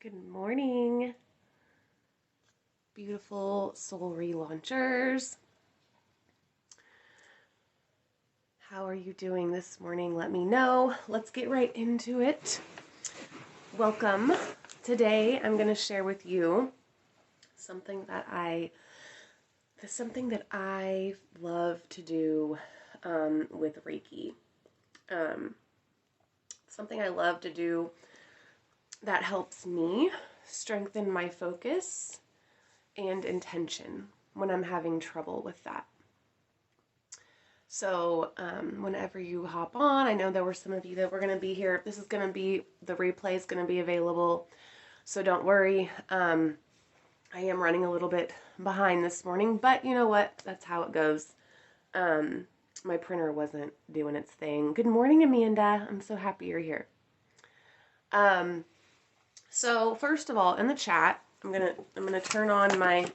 Good morning, beautiful soul relaunchers. How are you doing this morning? Let me know. Let's get right into it. Welcome. Today I'm going to share with you something that I love to do with Reiki. Something I love to do that helps me strengthen my focus and intention when I'm having trouble with that. So whenever you hop on, I know there were some of you that were going to be here. The replay is going to be available, so don't worry. I am running a little bit behind this morning, but you know what? That's how it goes. My printer wasn't doing its thing. Good morning, Amanda. I'm so happy you're here. So first of all, in the chat, I'm gonna turn on my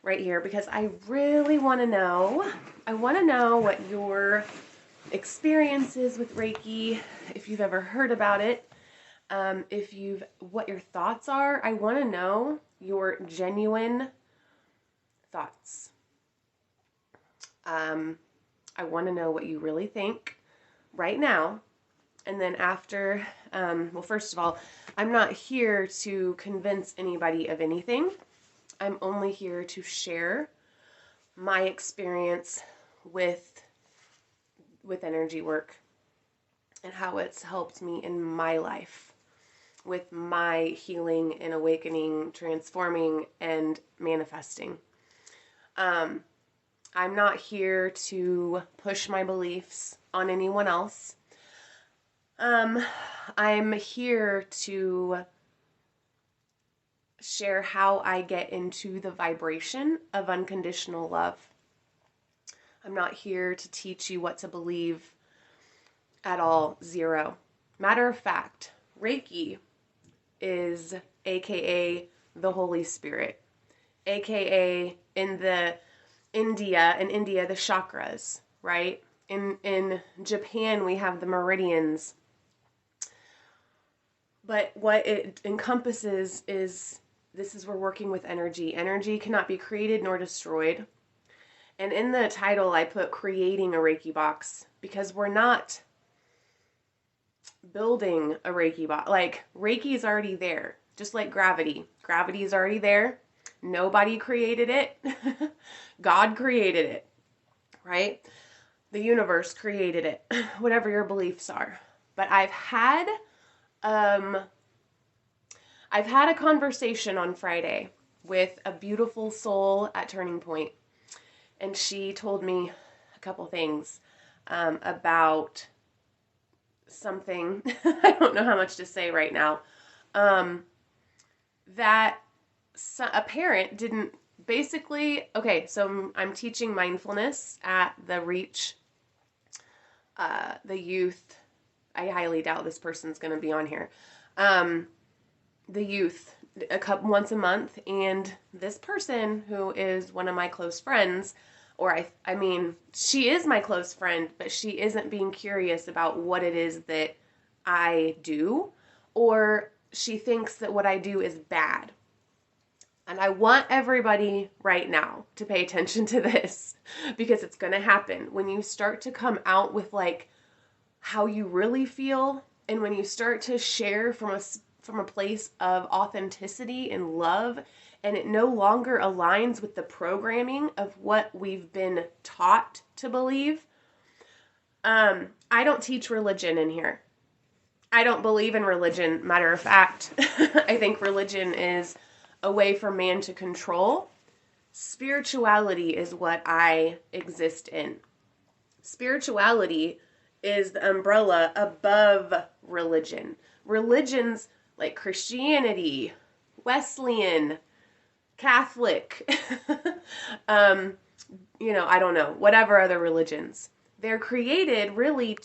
right here because I really want to know. I want to know what your experience is with Reiki, if you've ever heard about it, what your thoughts are. I want to know your genuine thoughts. I want to know what you really think right now. And then after, first of all, I'm not here to convince anybody of anything. I'm only here to share my experience with energy work and how it's helped me in my life with my healing and awakening, transforming, and manifesting. I'm not here to push my beliefs on anyone else. I'm here to share how I get into the vibration of unconditional love. I'm not here to teach you what to believe at all. Zero. Matter of fact, Reiki is AKA the Holy Spirit, AKA in India, the chakras, right? In Japan, we have the meridians. But what it encompasses is, we're working with energy. Energy cannot be created nor destroyed. And in the title, I put creating a Reiki box because we're not building a Reiki box. Like, Reiki is already there, just like gravity. Gravity is already there. Nobody created it. God created it, right? The universe created it, whatever your beliefs are. But I've had a conversation on Friday with a beautiful soul at Turning Point, and she told me a couple things about something. I don't know how much to say right now. That a parent didn't basically. Okay, so I'm teaching mindfulness at the Reach, the youth. I highly doubt this person's going to be on here. The youth, once a month, and this person who is one of my close friends, she is my close friend, but she isn't being curious about what it is that I do, or she thinks that what I do is bad. And I want everybody right now to pay attention to this, because it's going to happen when you start to come out with like how you really feel, and when you start to share from a place of authenticity and love, and it no longer aligns with the programming of what we've been taught to believe. I don't teach religion in here. I don't believe in religion, matter of fact. I think religion is a way for man to control. Spirituality is what I exist in. Spirituality is the umbrella above religion. Religions like Christianity, Wesleyan, Catholic, I don't know, whatever other religions. They're created really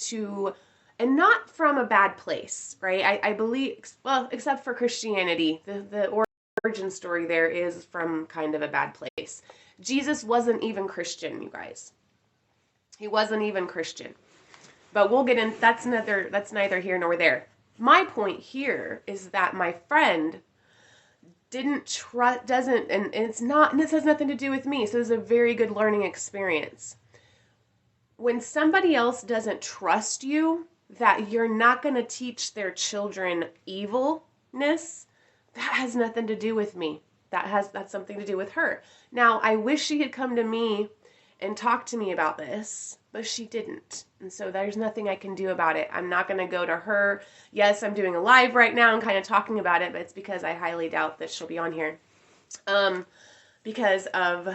and not from a bad place, right? I believe, well, except for Christianity, the origin story there is from kind of a bad place. Jesus wasn't even Christian, you guys. He wasn't even Christian. But we'll get in, that's neither here nor there. My point here is that my friend didn't trust, doesn't, and it's not, and this has nothing to do with me. So it was a very good learning experience. When somebody else doesn't trust you, that you're not going to teach their children evilness, that has nothing to do with me. That's something to do with her. Now, I wish she had come to me and talked to me about this, but she didn't. And so there's nothing I can do about it. I'm not going to go to her. Yes, I'm doing a live right now and kind of talking about it, but it's because I highly doubt that she'll be on here. Because of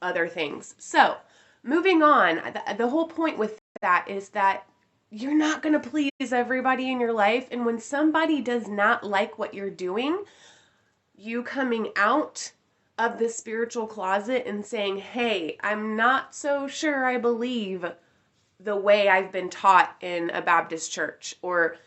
other things. So, moving on, the whole point with that is that you're not going to please everybody in your life. And when somebody does not like what you're doing, you coming out of the spiritual closet and saying, hey, I'm not so sure I believe the way I've been taught in a Baptist church, or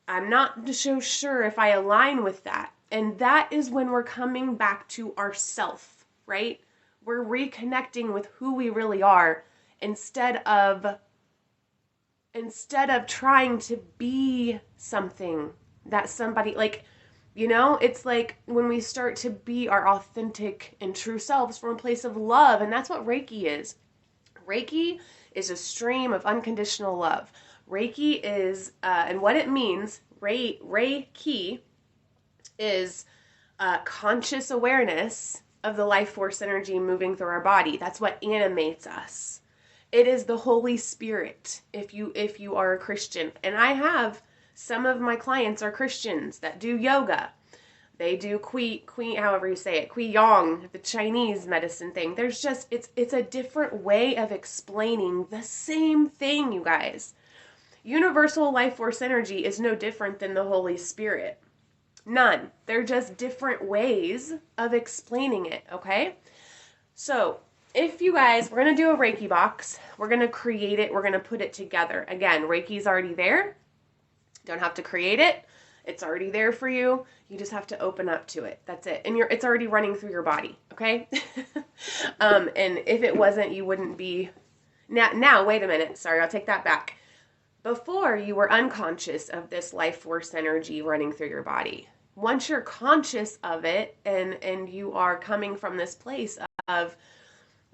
I'm not so sure if I align with that. And that is when we're coming back to ourself, right? We're reconnecting with who we really are instead of trying to be something that somebody, like, it's like when we start to be our authentic and true selves from a place of love. And that's what Reiki is. Reiki is a stream of unconditional love. Reiki is, and what it means, Reiki is conscious awareness of the life force energy moving through our body. That's what animates us. It is the Holy Spirit, if you are a Christian. And I have some of my clients are Christians that do yoga. They do however you say it, Qigong, the Chinese medicine thing. There's just, it's a different way of explaining the same thing, you guys. Universal life force energy is no different than the Holy Spirit. None. They're just different ways of explaining it, okay? So, if you guys, we're going to do a Reiki box. We're going to create it. We're going to put it together. Again, Reiki's already there. Don't have to create it. It's already there for you. You just have to open up to it. That's it. And it's already running through your body, okay? And if it wasn't, you wouldn't be... Now, wait a minute. Sorry, I'll take that back. Before, you were unconscious of this life force energy running through your body. Once you're conscious of it and you are coming from this place of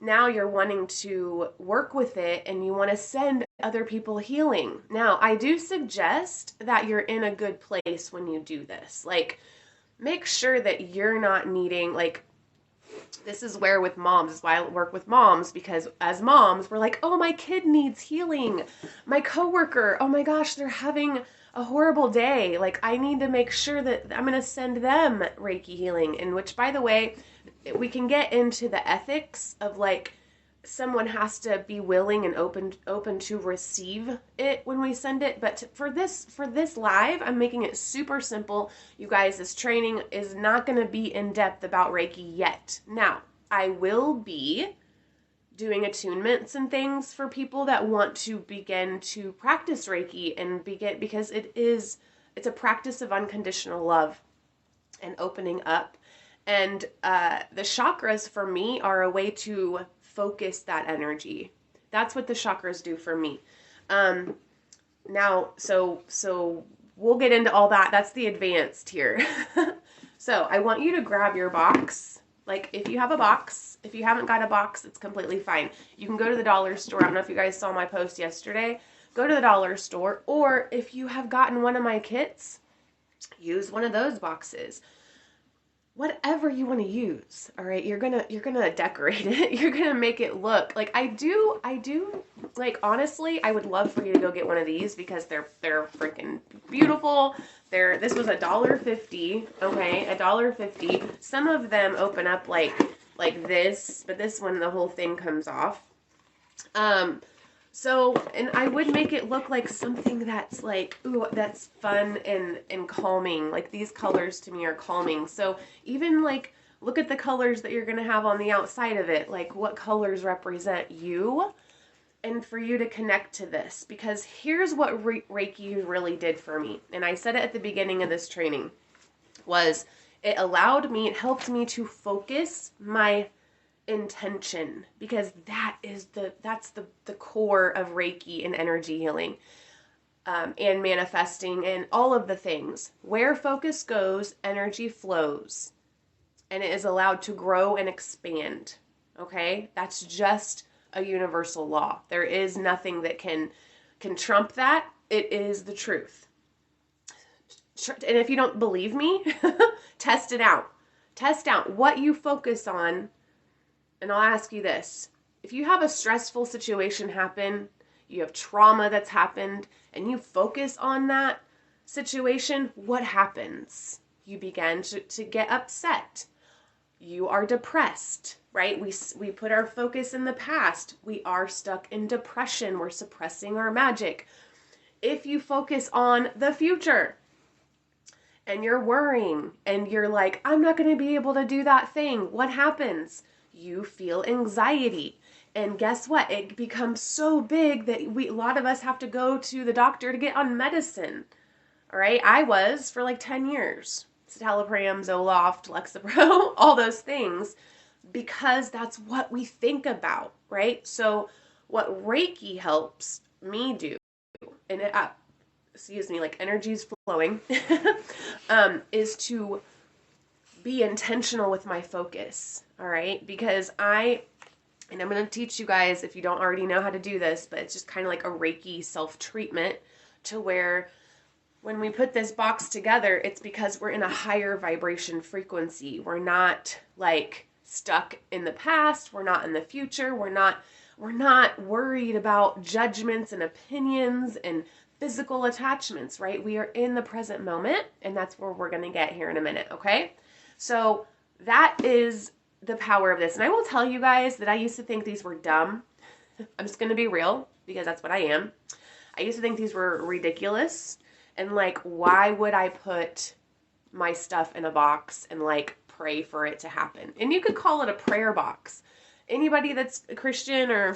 now you're wanting to work with it and you want to send other people healing. Now, I do suggest that you're in a good place when you do this. Like, make sure that you're not needing, like, this is where with moms, this is why I work with moms, because as moms, we're like, oh, my kid needs healing. My coworker, oh my gosh, they're having a horrible day. Like, I need to make sure that I'm going to send them Reiki healing. And which, by the way, we can get into the ethics of, like, someone has to be willing and open to receive it when we send it. But for this live, I'm making it super simple. You guys, this training is not going to be in depth about Reiki yet. Now, I will be doing attunements and things for people that want to begin to practice Reiki and because it's a practice of unconditional love and opening up. And the chakras for me are a way to focus that energy. That's what the chakras do for me. Now, so we'll get into all that. That's the advanced here. So I want you to grab your box. Like, if you have a box, if you haven't got a box, it's completely fine. You can go to the dollar store. I don't know if you guys saw my post yesterday. Go to the dollar store, or if you have gotten one of my kits, use one of those boxes. Whatever you want to use, all right? You're gonna decorate it. You're gonna make it look like I do. Like, honestly, I would love for you to go get one of these because they're freaking beautiful. This was $1.50. Okay, $1.50. Some of them open up like this, but this one, the whole thing comes off. So, and I would make it look like something that's like, ooh, that's fun and calming. Like, these colors to me are calming. So even like, look at the colors that you're going to have on the outside of it. Like, what colors represent you, and for you to connect to this. Because here's what Reiki really did for me. And I said it at the beginning of this training, was it helped me to focus my intention, because that's the core of Reiki and energy healing, and manifesting and all of the things. Where focus goes, energy flows. and it is allowed to grow and expand. Okay? That's just a universal law. There is nothing that can trump that. It is the truth. And if you don't believe me, test it out. Test out what you focus on. And I'll ask you this. If you have a stressful situation happen, you have trauma that's happened, and you focus on that situation, what happens? You begin to get upset. You are depressed, right? We put our focus in the past. We are stuck in depression. We're suppressing our magic. If you focus on the future and you're worrying and you're like, I'm not going to be able to do that thing, what happens? You feel anxiety. And guess what? It becomes so big that a lot of us have to go to the doctor to get on medicine. All right? I was for like 10 years. Citalopram, Zoloft, Lexapro, all those things, because that's what we think about, right? So what Reiki helps me do, and it, like energy's flowing, is to be intentional with my focus, all right? Because and I'm going to teach you guys, if you don't already know how to do this, but it's just kind of like a Reiki self-treatment, to where when we put this box together, it's because we're in a higher vibration frequency. We're not like stuck in the past. We're not in the future. We're not worried about judgments and opinions and physical attachments, right? We are in the present moment, and that's where we're going to get here in a minute, okay? So that is the power of this. And I will tell you guys that I used to think these were dumb. I'm just going to be real, because that's what I am. I used to think these were ridiculous. And like, why would I put my stuff in a box and like pray for it to happen? And you could call it a prayer box. Anybody that's a Christian or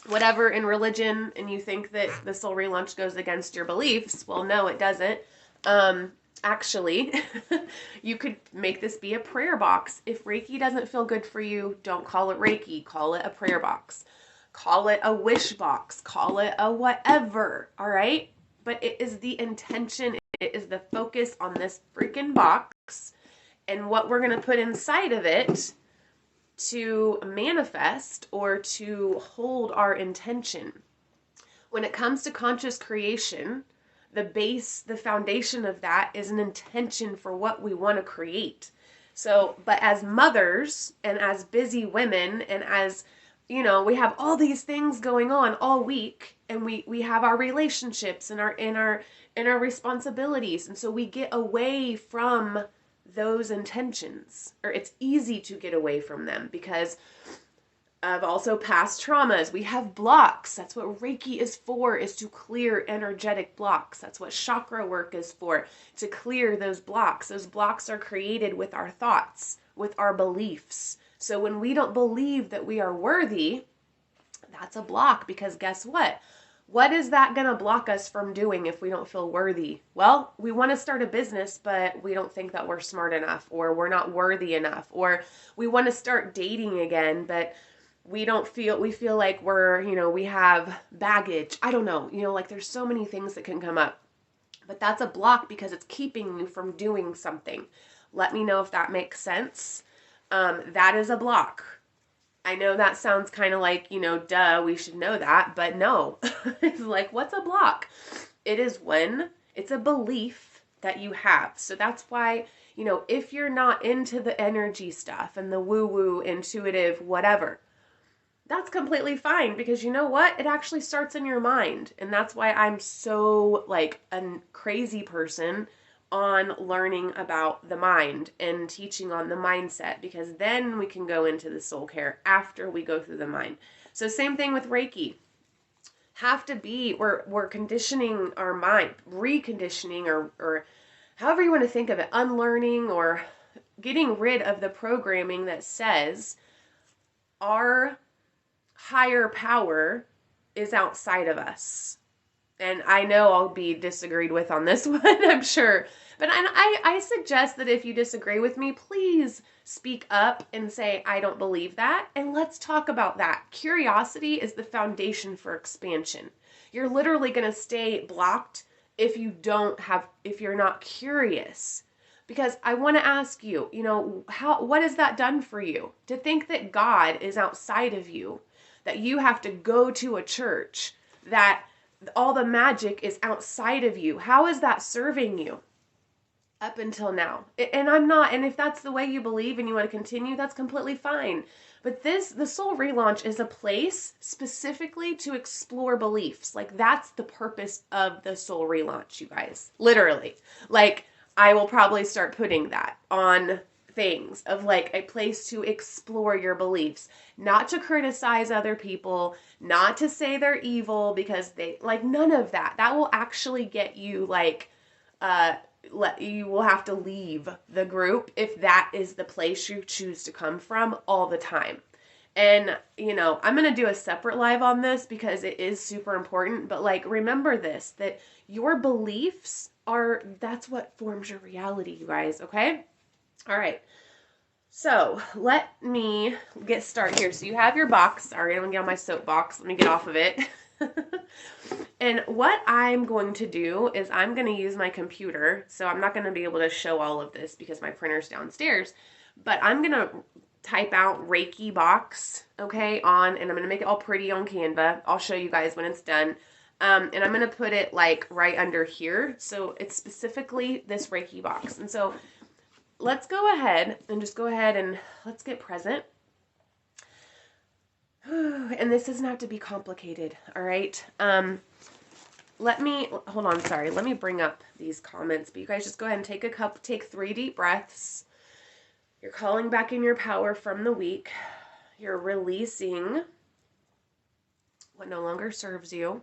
whatever in religion, and you think that the soul relaunch goes against your beliefs, well, no, it doesn't. Actually, you could make this be a prayer box. If Reiki doesn't feel good for you, don't call it Reiki. Call it a prayer box. Call it a wish box. Call it a whatever. All right? But it is the intention, it is the focus on this freaking box and what we're going to put inside of it to manifest or to hold our intention. When it comes to conscious creation, the foundation of that is an intention for what we want to create. So, but as mothers and as busy women and as we have all these things going on all week, and we have our relationships and our responsibilities, and so we get away from those intentions, or it's easy to get away from them because of also past traumas. We have blocks. That's what Reiki is for, is to clear energetic blocks. That's what chakra work is for, to clear those blocks. Those blocks are created with our thoughts, with our beliefs. So when we don't believe that we are worthy, that's a block, because guess what? What is that going to block us from doing if we don't feel worthy? Well, we want to start a business, but we don't think that we're smart enough, or we're not worthy enough, or we want to start dating again, but we feel like we have baggage. I don't know, like there's so many things that can come up, but that's a block because it's keeping you from doing something. Let me know if that makes sense. That is a block. I know that sounds kind of like, duh, we should know that, but no. It's like, what's a block? It is when it's a belief that you have. So that's why, if you're not into the energy stuff and the woo-woo, intuitive, whatever, that's completely fine, because you know what? It actually starts in your mind. And that's why I'm so like a crazy person on learning about the mind and teaching on the mindset, because then we can go into the soul care after we go through the mind. So same thing with Reiki. We're conditioning our mind, reconditioning, or however you want to think of it, unlearning or getting rid of the programming that says our higher power is outside of us. And I know I'll be disagreed with on this one, I'm sure. But I suggest that if you disagree with me, please speak up and say, I don't believe that. And let's talk about that. Curiosity is the foundation for expansion. You're literally going to stay blocked if you're not curious. Because I want to ask you, what has that done for you? To think that God is outside of you, that you have to go to a church, that all the magic is outside of you. How is that serving you up until now? And I'm not, and if that's the way you believe and you want to continue, that's completely fine. But the soul relaunch is a place specifically to explore beliefs. Like, that's the purpose of the soul relaunch, you guys. Literally. Like, I will probably start putting that on things of like a place to explore your beliefs, not to criticize other people, not to say they're evil because they, like, none of that. That will actually get you like, you will have to leave the group if that is the place you choose to come from all the time. And, I'm going to do a separate live on this because it is super important. But, like, remember this, that your beliefs that's what forms your reality, you guys, okay? All right. So, let me get started here. So, you have your box. All right, I'm going to get on my soapbox. Let me get off of it. And what I'm going to do is I'm going to use my computer. So, I'm not going to be able to show all of this because my printer's downstairs. But I'm going to type out Reiki box, okay, and I'm going to make it all pretty on Canva. I'll show you guys when it's done. And I'm going to put it like right under here. So it's specifically this Reiki box. And so let's go ahead and let's get present. And this doesn't have to be complicated. All right. Let me bring up these comments, but you guys just go ahead and take 3 deep breaths. You're calling back in your power from the week. You're releasing what no longer serves you,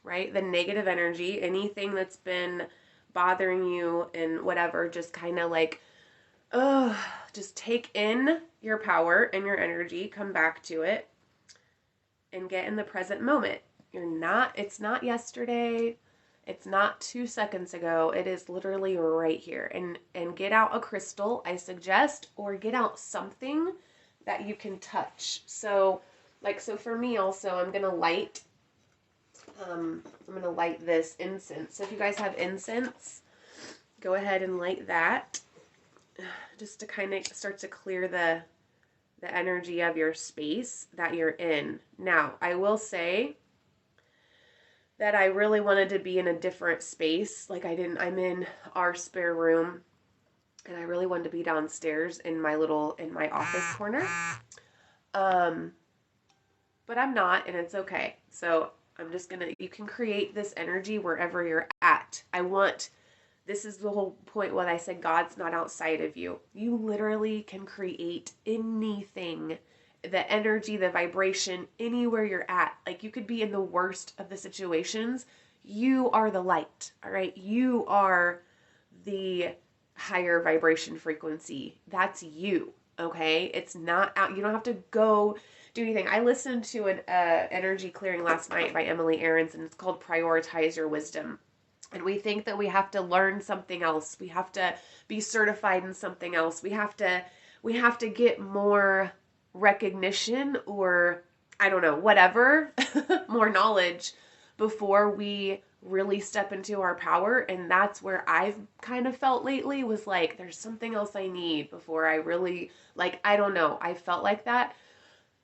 right? The negative energy, anything that's been bothering you and whatever, just kind of like, just take in your power and your energy, come back to it, and get in the present moment. It's not yesterday. It's not 2 seconds ago. It is literally right here. And get out a crystal, I suggest, or get out something that you can touch. So for me also, I'm going to light this incense. So if you guys have incense, go ahead and light that just to kind of start to clear the energy of your space that you're in. Now, I will say that I really wanted to be in a different space. I'm in our spare room, and I really wanted to be downstairs in my office corner. But I'm not, and it's okay. So you can create this energy wherever you're at. This is the whole point when I said God's not outside of you. You literally can create anything, the energy, the vibration, anywhere you're at. Like, you could be in the worst of the situations. You are the light, all right? You are the higher vibration frequency. That's you, okay? It's not out. You don't have to go do anything. I listened to an energy clearing last night by Emily Aarons, and it's called Prioritize Your Wisdom. And we think that we have to learn something else. We have to be certified in something else. We have to get more recognition, or I don't know, whatever, more knowledge before we really step into our power. And that's where I've kind of felt lately, was like, there's something else I need before I really, I don't know, I felt like that.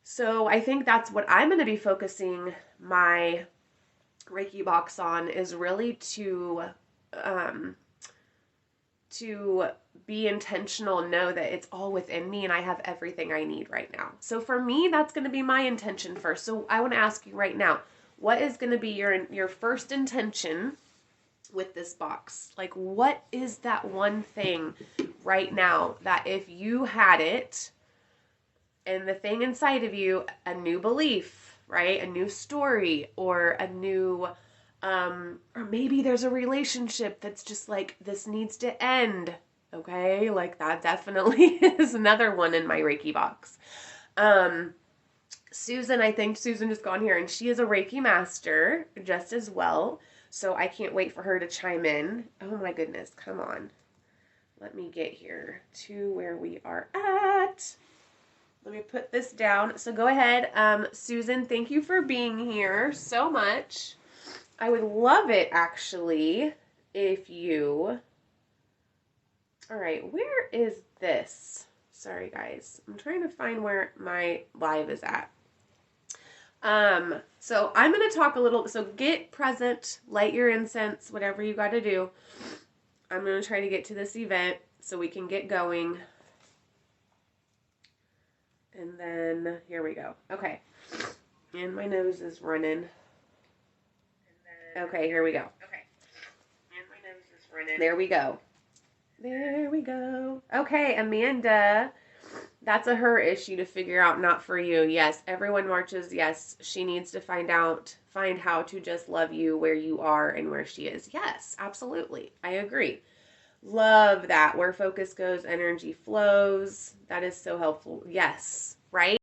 So I think that's what I'm going to be focusing my Reiki box on, is really to be intentional and know that it's all within me and I have everything I need right now. So for me, that's going to be my intention first. So I want to ask you right now, what is going to be your first intention with this box? Like, what is that one thing right now that if you had it, and the thing inside of you, a new belief, right? A new story, or a new, or maybe there's a relationship that's just like, this needs to end. Okay. Like, that definitely is another one in my Reiki box. Susan, I think Susan just got here, and she is a Reiki master just as well. So I can't wait for her to chime in. Oh my goodness. Come on. Let me get here to where we are at. Let me put this down. So go ahead. Susan, thank you for being here so much. I would love it, actually, if you All right, where is this? Sorry, guys. I'm trying to find where my live is at. So I'm going to talk a little, so get present, light your incense, whatever you got to do. I'm going to try to get to this event so we can get going. And then, here we go. Okay. And my nose is running. Okay, here we go. Okay. And my nose is running. There we go. There we go. Okay, Amanda. That's a her issue to figure out, not for you. Yes, everyone marches. Yes, she needs to find how to just love you where you are and where she is. Yes, absolutely. I agree. Love that. Where focus goes, energy flows. That is so helpful. Yes, right?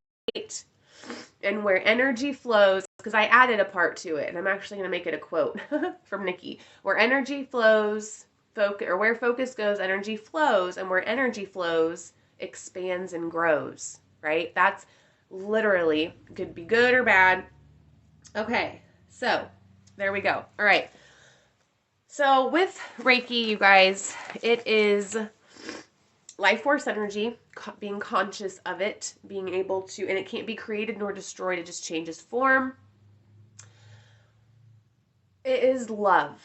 And where energy flows, because I added a part to it, and I'm actually going to make it a quote from Nikki. Where energy flows, where focus goes, energy flows, and where energy flows, expands and grows, right? That's literally, could be good or bad. Okay, so there we go. All right. So with Reiki, you guys, it is life force energy, being conscious of it, being able to, and it can't be created nor destroyed, it just changes form. It is love.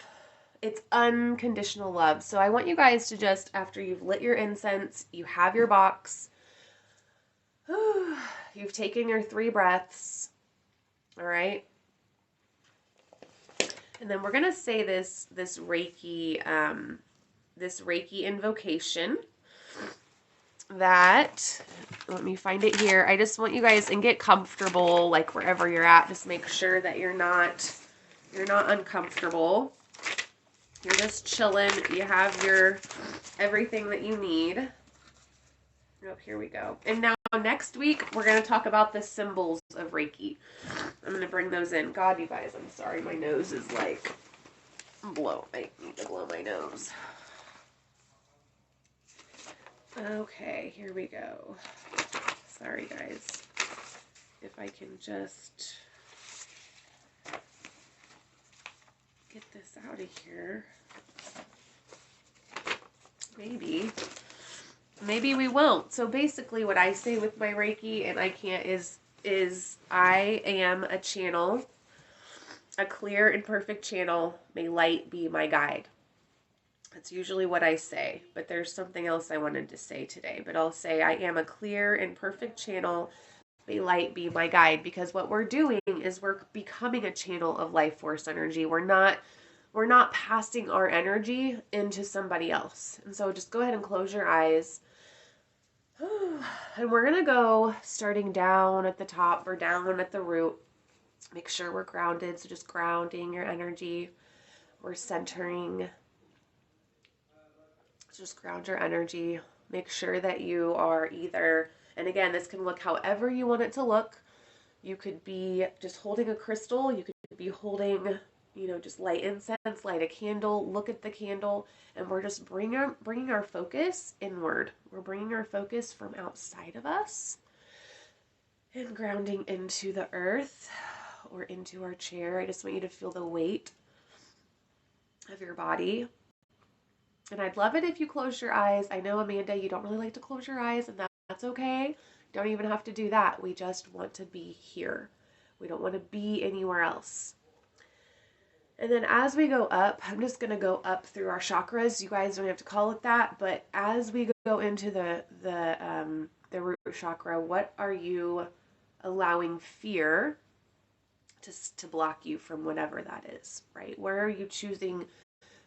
It's unconditional love. So I want you guys to just, after you've lit your incense, you have your box, you've taken your 3 breaths, all right? And then we're going to say this Reiki invocation that, let me find it here. I just want you guys, and get comfortable, like wherever you're at. Just make sure that you're not uncomfortable. You're just chilling. You have your everything that you need. Oh, here we go. And now next week, we're going to talk about the symbols of Reiki. I'm going to bring those in. God, you guys, I'm sorry. My nose is like, I need to blow my nose. Okay, here we go. Sorry, guys. If I can just get this out of here. Maybe we won't. So basically what I say with my Reiki, and I can't, is I am a channel, a clear and perfect channel. May light be my guide. That's usually what I say, but there's something else I wanted to say today. But I'll say I am a clear and perfect channel. May light be my guide, because what we're doing is we're becoming a channel of life force energy. We're not passing our energy into somebody else. And so just go ahead and close your eyes. And we're going to go starting down at the top or down at the root. Make sure we're grounded. So just grounding your energy. We're centering. Just ground your energy. Make sure that you are either, and again, this can look however you want it to look. You could be just holding a crystal. You could be holding, just light incense, light a candle, look at the candle, and we're just bringing our focus inward. We're bringing our focus from outside of us and grounding into the earth or into our chair. I just want you to feel the weight of your body. And I'd love it if you close your eyes. I know, Amanda, you don't really like to close your eyes, and that's okay. Don't even have to do that. We just want to be here. We don't want to be anywhere else. And then as we go up, I'm just going to go up through our chakras. You guys don't have to call it that, but as we go into the root chakra, what are you allowing fear to block you from, whatever that is, right? Where are you choosing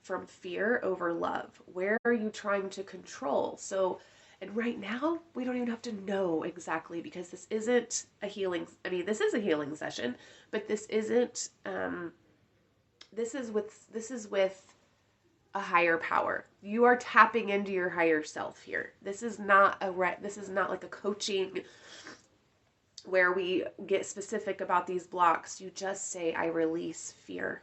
from fear over love? Where are you trying to control? So, and right now, we don't even have to know exactly, because this isn't a healing, this is a healing session, but this isn't, this is with a higher power. You are tapping into your higher self here. This is not like a coaching where we get specific about these blocks. You just say, I release fear.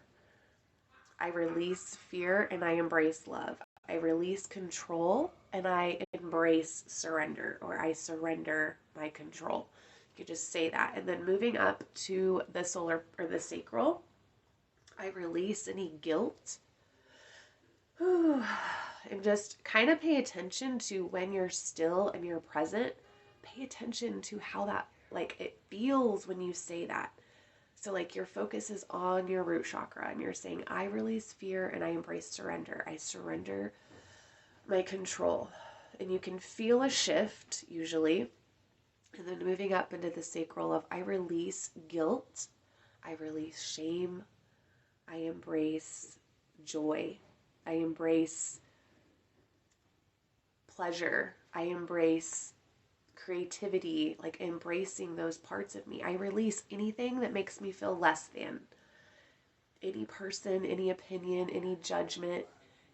I release fear and I embrace love. I release control and I embrace surrender, or I surrender my control. You could just say that. And then moving up to the solar or the sacral, I release any guilt And just kind of pay attention to when you're still and you're present. Pay attention to how that, like, it feels when you say that. So, like, your focus is on your root chakra and you're saying, I release fear and I embrace surrender. I surrender my control. And you can feel a shift usually. And then moving up into the sacral of I release guilt, I release shame, I embrace joy, I embrace pleasure, I embrace creativity, like embracing those parts of me. I release anything that makes me feel less than. Any person, any opinion, any judgment,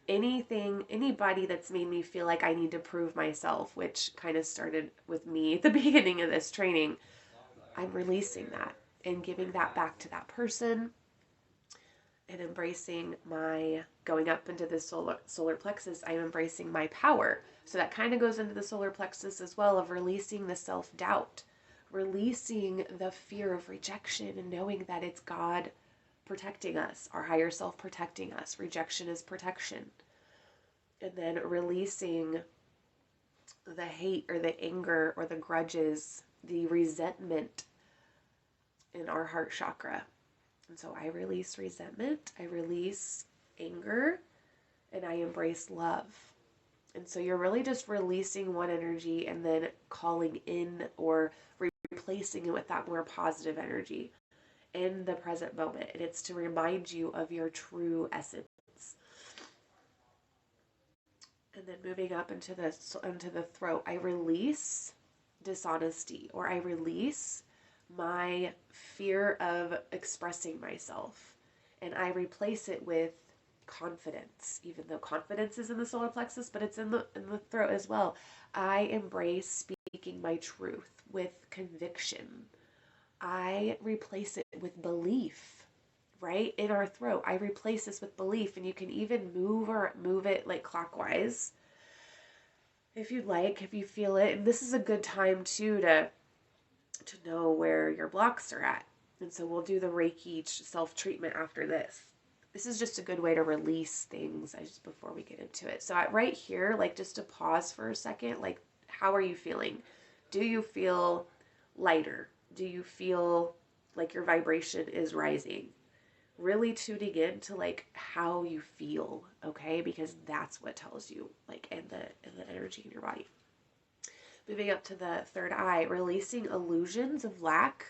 anything, anybody that's made me feel like I need to prove myself, which kind of started with me at the beginning of this training. I'm releasing that and giving that back to that person and embracing my going up into the solar plexus. I'm embracing my power. So that kind of goes into the solar plexus as well, of releasing the self-doubt, releasing the fear of rejection and knowing that it's God protecting us, our higher self protecting us. Rejection is protection. And then releasing the hate or the anger or the grudges, the resentment in our heart chakra. And so I release resentment, I release anger, and I embrace love. And so you're really just releasing one energy and then calling in or replacing it with that more positive energy in the present moment. And it's to remind you of your true essence. And then moving up into the throat, I release dishonesty, or I release my fear of expressing myself, and I replace it with confidence. Even though confidence is in the solar plexus, but it's in the throat as well. I embrace speaking my truth with conviction. I replace it with belief. Right in our throat, I replace this with belief, and you can even move it like clockwise if you'd like, if you feel it. And this is a good time too to know where your blocks are at. And so we'll do the Reiki self-treatment after this. This is just a good way to release things just before we get into it. So right here, like, just to pause for a second, like, how are you feeling? Do you feel lighter? Do you feel like your vibration is rising? Really tuning in to like how you feel, okay? Because that's what tells you, like, in the energy in your body. Moving up to the third eye, releasing illusions of lack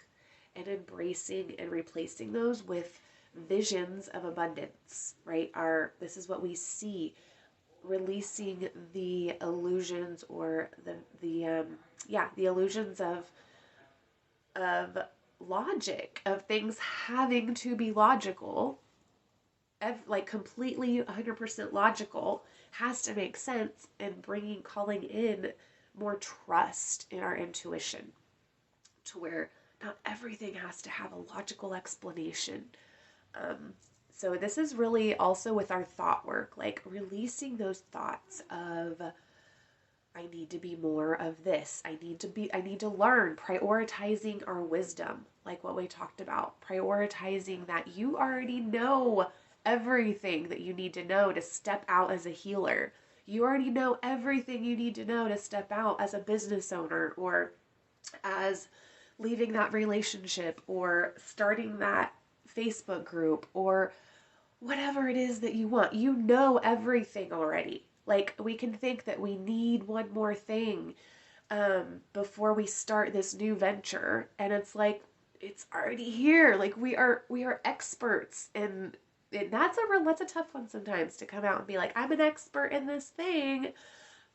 and embracing and replacing those with visions of abundance, right? This is what we see. Releasing the illusions or the illusions of logic, of things having to be logical, like completely 100% logical, has to make sense, and calling in more trust in our intuition, to where not everything has to have a logical explanation. So this is really also with our thought work, like releasing those thoughts of, I need to be more of this. I need to learn, prioritizing our wisdom, like what we talked about, prioritizing that you already know everything that you need to know to step out as a healer. You already know everything you need to know to step out as a business owner, or as leaving that relationship, or starting that Facebook group, or whatever it is that you want. You know everything already. Like, we can think that we need one more thing before we start this new venture, and it's like, it's already here. Like, we are experts, and that's a tough one sometimes, to come out and be like, I'm an expert in this thing.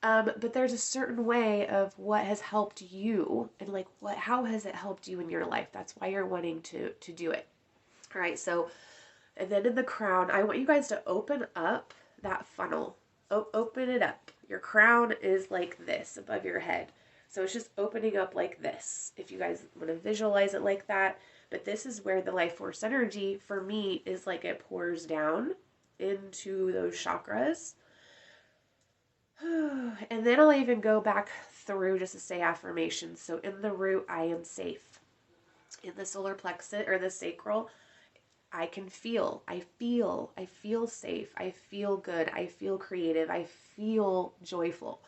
But there's a certain way of what has helped you, and like how has it helped you in your life? That's why you're wanting to do it. All right, so, and then in the crown, I want you guys to open up that funnel. Open it up. Your crown is like this above your head. So it's just opening up like this, if you guys want to visualize it like that. But this is where the life force energy, for me, is like it pours down into those chakras. And then I'll even go back through just to say affirmations. So in the root, I am safe. In the solar plexus, or the sacral, I can feel, I feel safe, I feel good, I feel creative, I feel joyful.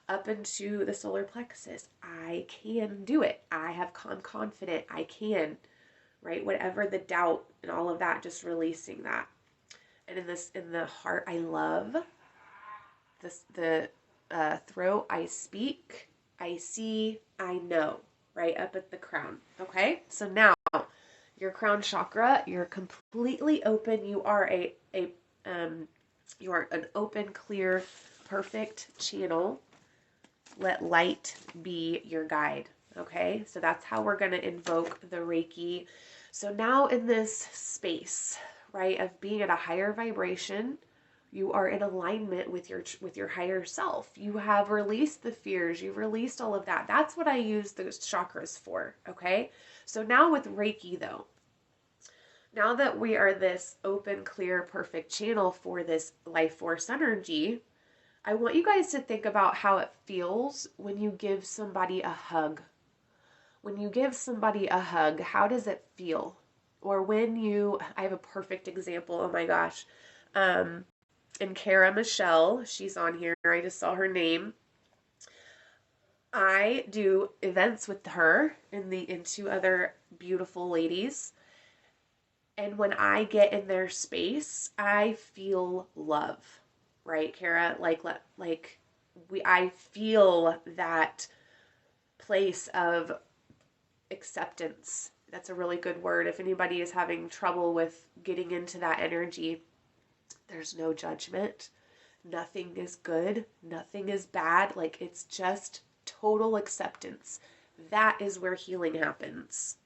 Up into the solar plexus, I can do it. I'm confident, I can, right? Whatever the doubt and all of that, just releasing that. And in the heart, I love this, the throat, I speak, I see, I know, right? Up at the crown. Okay. So now your crown chakra, you're completely open. You are an open, clear, perfect channel. Let light be your guide. Okay. So that's how we're going to invoke the Reiki. So now in this space, right, of being at a higher vibration, you are in alignment with your higher self. You have released the fears, you've released all of that. That's what I use those chakras for. Okay. So now with Reiki though, now that we are this open, clear, perfect channel for this life force energy, I want you guys to think about how it feels when you give somebody a hug. When you give somebody a hug, how does it feel? Or I have a perfect example, oh my gosh. And Kara Michelle, she's on here. I just saw her name. I do events with her and two other beautiful ladies. And when I get in their space, I feel love. Right, Kara? I feel that place of acceptance. That's a really good word. If anybody is having trouble with getting into that energy, there's no judgment. Nothing is good. Nothing is bad. Like, it's just total acceptance. That is where healing happens.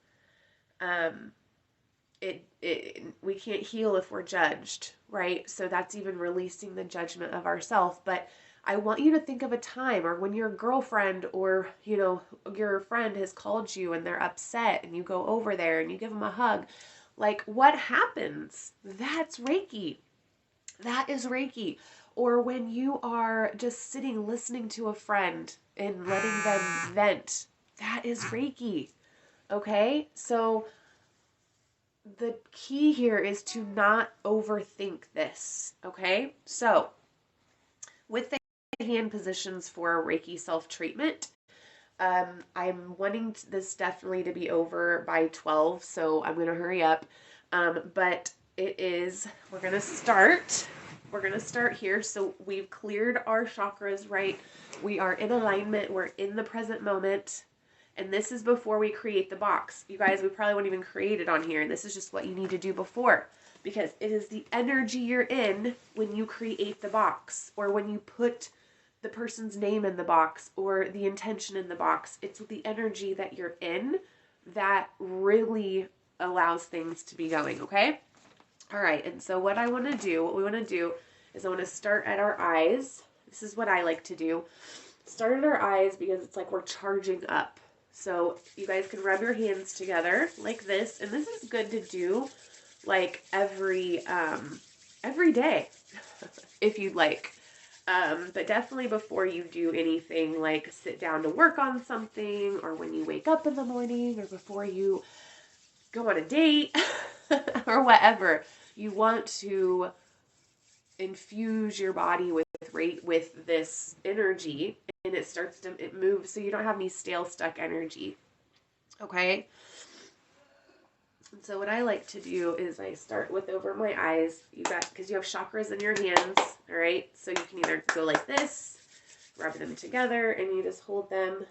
We can't heal if we're judged, right? So that's even releasing the judgment of ourselves. But I want you to think of a time, or when your girlfriend or, your friend has called you and they're upset and you go over there and you give them a hug. Like, what happens? That's Reiki. That is Reiki. Or when you are just sitting listening to a friend and letting them vent, that is Reiki. Okay? So the key here is to not overthink this. Okay? So with the hand positions for Reiki self-treatment, I'm wanting this definitely to be over by 12, so I'm going to hurry up. But we're going to start. We're going to start here. So we've cleared our chakras, right? We are in alignment. We're in the present moment. And this is before we create the box. You guys, we probably won't even create it on here. This is just what you need to do before. Because it is the energy you're in when you create the box. Or when you put the person's name in the box or the intention in the box. It's the energy that you're in that really allows things to be going, okay? All right, and so what we want to do is I want to start at our eyes. This is what I like to do. Start at our eyes because it's like we're charging up. So you guys can rub your hands together like this, and this is good to do like every day if you'd like. But definitely before you do anything like sit down to work on something, or when you wake up in the morning, or before you go on a date or whatever, you want to infuse your body with this energy, and it moves so you don't have any stale stuck energy. Okay? And so what I like to do is I start with over my eyes. Because you have chakras in your hands, all right? So you can either go like this, rub them together, and you just hold them,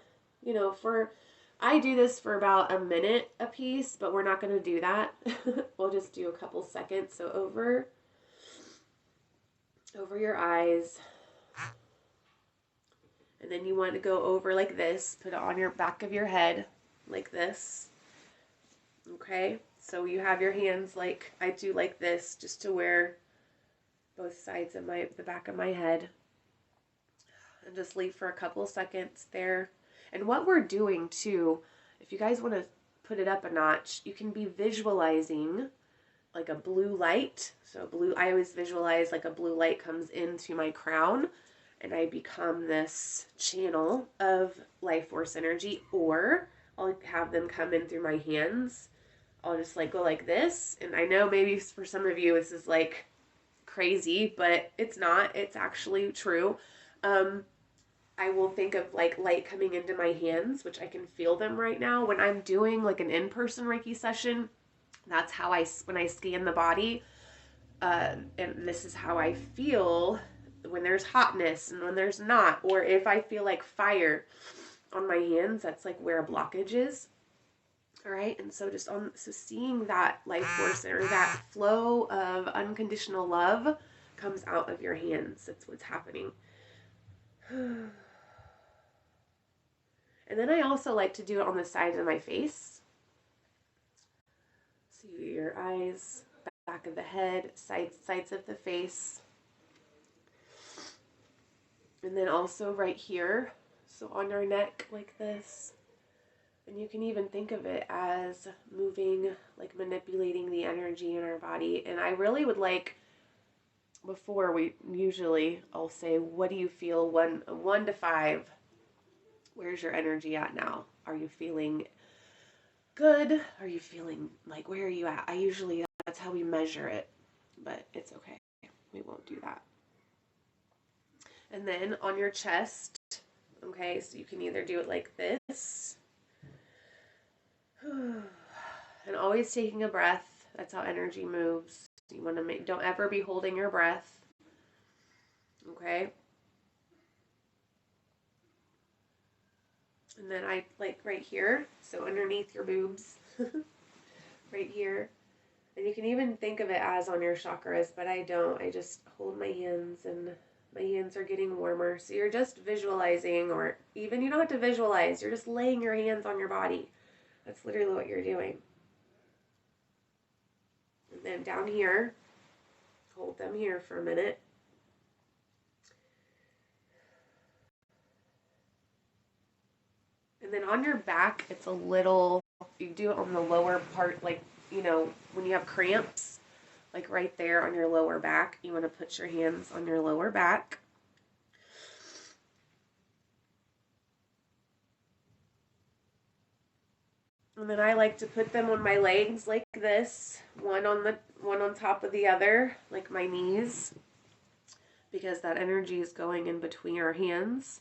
I do this for about a minute a piece, but we're not going to do that. We'll just do a couple seconds. So over your eyes. And then you want to go over like this, put it on your back of your head like this. Okay? So you have your hands like I do like this, just to wear both sides of the back of my head. And just leave for a couple seconds there. And what we're doing too, if you guys want to put it up a notch, you can be visualizing like a blue light. So I always visualize like a blue light comes into my crown and I become this channel of life force energy, or I'll have them come in through my hands. I'll just like go like this. And I know maybe for some of you this is like crazy, but it's not. It's actually true. I will think of like light coming into my hands, which I can feel them right now. When I'm doing like an in-person Reiki session, that's how when I scan the body, and this is how I feel when there's hotness and when there's not, or if I feel like fire on my hands, that's like where a blockage is. All right, and so so seeing that life force or that flow of unconditional love comes out of your hands. That's what's happening. And then I also like to do it on the sides of my face. So your eyes, back of the head, sides of the face. And then also right here, so on our neck like this. And you can even think of it as moving, like manipulating the energy in our body. And I really would like, before I'll say, what do you feel, 1 to 5? Where's your energy at now? Are you feeling good? Are you feeling like, where are you at? That's how we measure it, but it's okay. We won't do that. And then on your chest, okay, so you can either do it like this, and always taking a breath. That's how energy moves. You want to don't ever be holding your breath. Okay. And then I like right here, so underneath your boobs, right here. And you can even think of it as on your chakras, but I don't. I just hold my hands, and my hands are getting warmer. So you're just visualizing, or even you don't have to visualize. You're just laying your hands on your body. That's literally what you're doing. And then down here, hold them here for a minute. And then on your back, it's a little, you do it on the lower part, like, when you have cramps, like right there on your lower back, you want to put your hands on your lower back. And then I like to put them on my legs like this, one on top of the other, like my knees, because that energy is going in between our hands,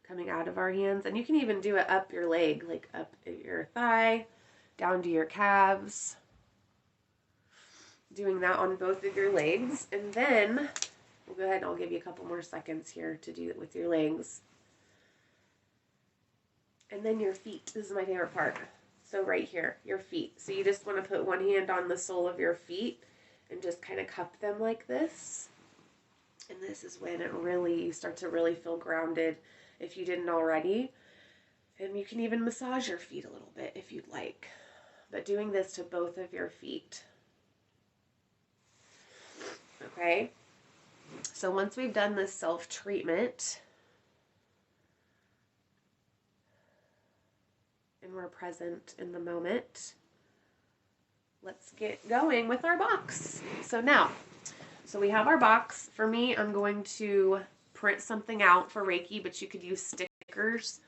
coming out of our hands. And you can even do it up your leg, like up your thigh, down to your calves. Doing that on both of your legs. And then we'll go ahead and I'll give you a couple more seconds here to do it with your legs. And then your feet. This is my favorite part. So right here, your feet. So you just want to put one hand on the sole of your feet and just kind of cup them like this. And this is when you start to really feel grounded if you didn't already. And you can even massage your feet a little bit if you'd like. But doing this to both of your feet. Okay? So once we've done this self-treatment, and we're present in the moment, let's get going with our box. So we have our box. For me, I'm going to print something out for Reiki, but you could use stickers.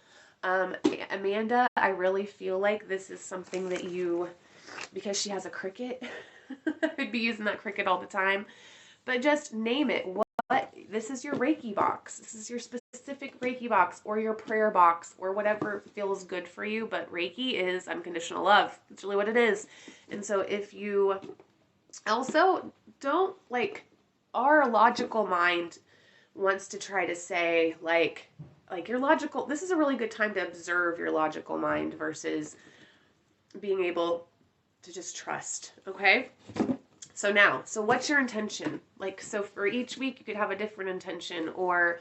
Amanda, I really feel like this is something that because she has a Cricut, I'd be using that Cricut all the time, but just name it. This is your Reiki box. This is your specific Reiki box, or your prayer box, or whatever feels good for you. But Reiki is unconditional love. It's really what it is. And so if you also don't our logical mind wants to try to say like your logical, this is a really good time to observe your logical mind versus being able to just trust. Okay. So what's your intention? So for each week, you could have a different intention, or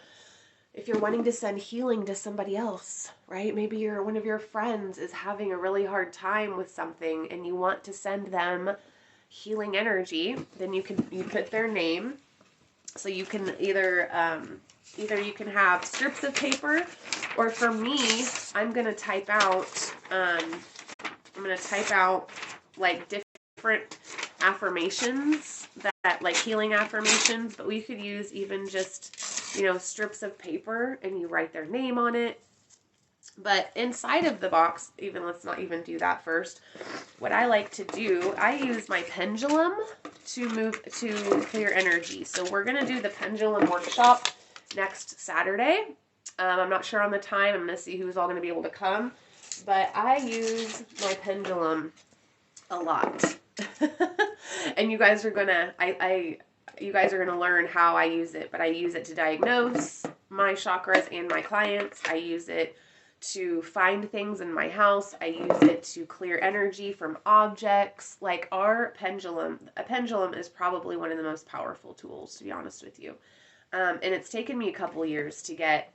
if you're wanting to send healing to somebody else, right? Maybe one of your friends is having a really hard time with something and you want to send them healing energy, then you put their name. So you can either you can have strips of paper, or for me, I'm going to type out like different affirmations that like healing affirmations, but we could use even just strips of paper, and you write their name on it, But inside of the box, let's not even do that first. What I like to do, I use my pendulum to clear energy. So we're going to do the pendulum workshop next Saturday. I'm not sure on the time. I'm going to see who's all going to be able to come. But I use my pendulum a lot. And you guys are going to, you guys are going to learn how I use it. But I use it to diagnose my chakras and my clients. I use it to find things in my house. I use it to clear energy from objects. Like a pendulum is probably one of the most powerful tools, to be honest with you. And it's taken me a couple years to get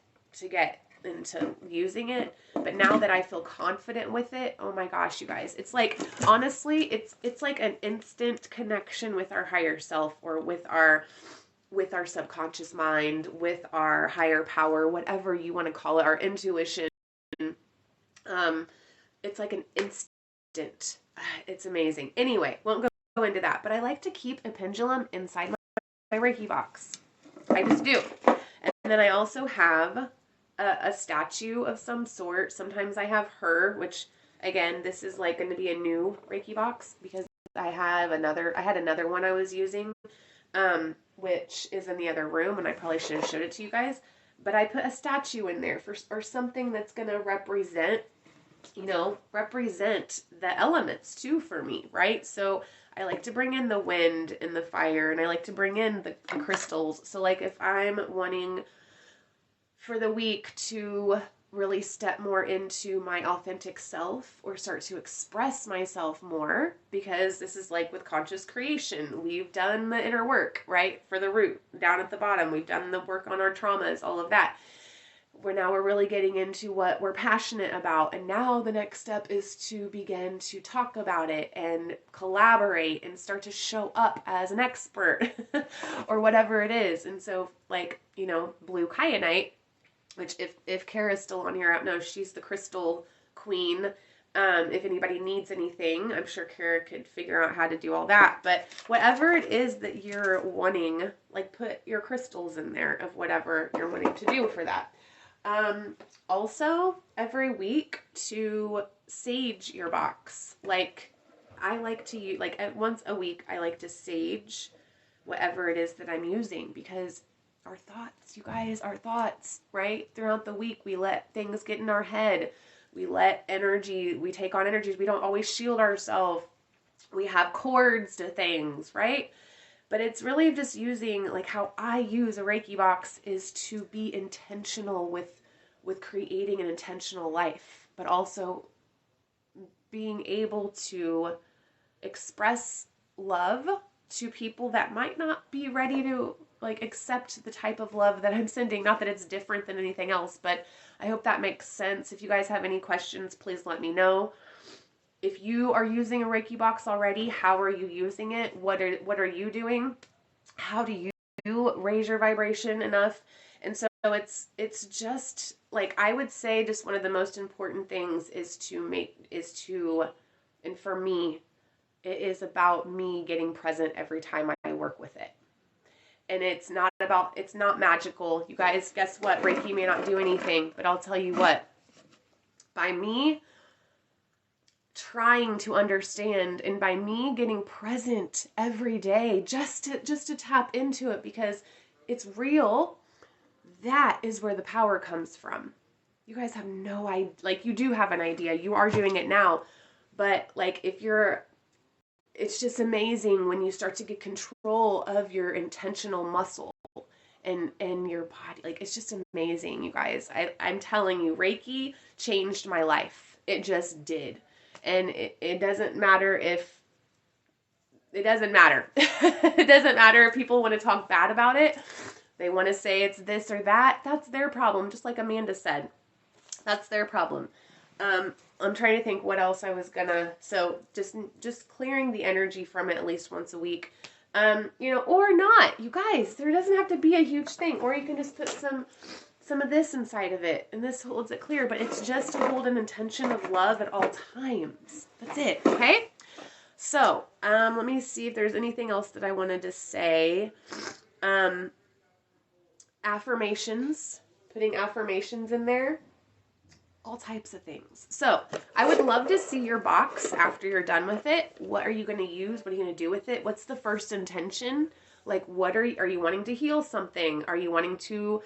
into using it, but now that I feel confident with it, oh my gosh, you guys, it's like, honestly, it's like an instant connection with our higher self, or with our subconscious mind, with our higher power, whatever you want to call it, our intuition. It's like an instant. It's amazing. Anyway, won't go into that, but I like to keep a pendulum inside my Reiki box. I just do. And then I also have a statue of some sort. Sometimes I have her, which again, this is like going to be a new Reiki box because I had another one I was using, which is in the other room, and I probably should have showed it to you guys. But I put a statue in there or something that's going to represent the elements too for me, right? So I like to bring in the wind and the fire, and I like to bring in the crystals. So like if I'm wanting for the week to really step more into my authentic self, or start to express myself more, because this is like with conscious creation, we've done the inner work, right? For the root, down at the bottom, we've done the work on our traumas, all of that. We're really getting into what we're passionate about, and now the next step is to begin to talk about it and collaborate and start to show up as an expert or whatever it is. And so like, blue kyanite, which if Kara's still on here, I don't know, she's the crystal queen. If anybody needs anything, I'm sure Kara could figure out how to do all that. But whatever it is that you're wanting, like put your crystals in there of whatever you're wanting to do for that. Also, every week to sage your box. Like I like to use, like once a week, I like to sage whatever it is that I'm using, because our thoughts, you guys, our thoughts, right? Throughout the week, we let things get in our head. We take on energies. We don't always shield ourselves. We have cords to things, right? But it's really just using, like how I use a Reiki box is to be intentional with creating an intentional life, but also being able to express love to people that might not be ready to like accept the type of love that I'm sending. Not that it's different than anything else, but I hope that makes sense. If you guys have any questions, please let me know. If you are using a Reiki box already, how are you using it? What are you doing? How do you raise your vibration enough? And so it's just like, I would say just one of the most important things and for me, it is about me getting present every time I work with it. And it's not magical. You guys, guess what? Reiki may not do anything, but I'll tell you what, by me trying to understand, and by me getting present every day, just to tap into it, because it's real, that is where the power comes from. You guys have no idea. Like, you do have an idea. You are doing it now. But like, it's just amazing when you start to get control of your intentional muscle and your body. Like, it's just amazing, you guys. I'm telling you, Reiki changed my life. It just did. And it doesn't matter if it doesn't matter if people want to talk bad about it. They want to say it's this or that. That's their problem. Just like Amanda said, that's their problem. I'm trying to think what else I was gonna. So just clearing the energy from it at least once a week, or not. You guys, there doesn't have to be a huge thing, or you can just put some of this inside of it, and this holds it clear. But it's just to hold an intention of love at all times. That's it. Okay. So let me see if there's anything else that I wanted to say. Affirmations. Putting affirmations in there. all types of things. So I would love to see your box after you're done with it. What are you going to use? What are you going to do with it? What's the first intention? Like, what are you wanting to heal something? Are you wanting to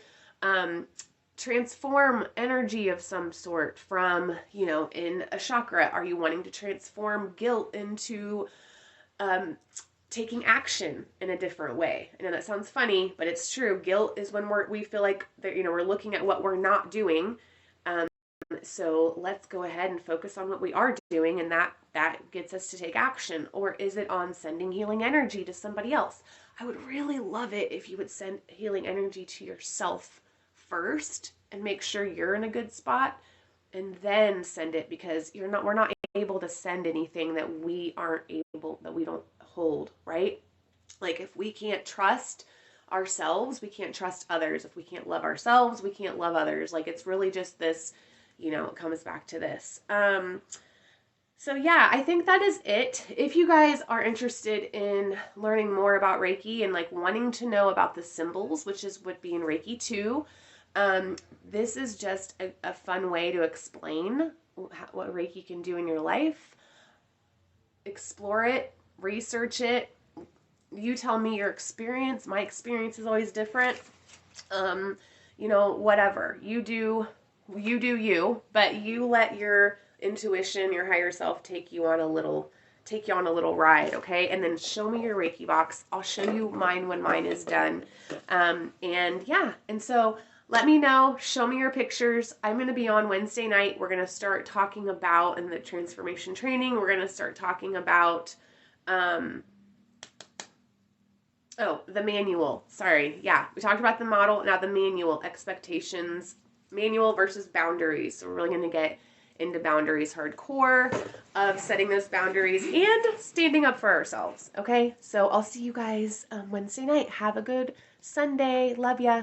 transform energy of some sort from, in a chakra? Are you wanting to transform guilt into taking action in a different way? I know that sounds funny, but it's true. Guilt is when we feel like that, we're looking at what we're not doing. So let's go ahead and focus on what we are doing, and that gets us to take action. Or is it on sending healing energy to somebody else? I would really love it if you would send healing energy to yourself first and make sure you're in a good spot, and then send it, because we're not able to send anything that we don't hold, right? Like, if we can't trust ourselves, we can't trust others. If we can't love ourselves, we can't love others. Like, it's really just this, it comes back to this. So yeah, I think that is it. If you guys are interested in learning more about Reiki and like wanting to know about the symbols, which would be in Reiki 2, this is just a fun way to explain what Reiki can do in your life. Explore it, research it. You tell me your experience. My experience is always different. Whatever. You do you, but you let your intuition, your higher self take you on a little ride, okay? And then show me your Reiki box. I'll show you mine when mine is done. And so let me know. Show me your pictures. I'm going to be on Wednesday night. We're going to start talking about, in the transformation training, we're going to start talking about, the manual. Sorry. Yeah. We talked about the model. Now the manual, expectations, manual versus boundaries. So we're really going to get into boundaries hardcore, of setting those boundaries and standing up for ourselves. Okay. So I'll see you guys Wednesday night. Have a good Sunday. Love ya.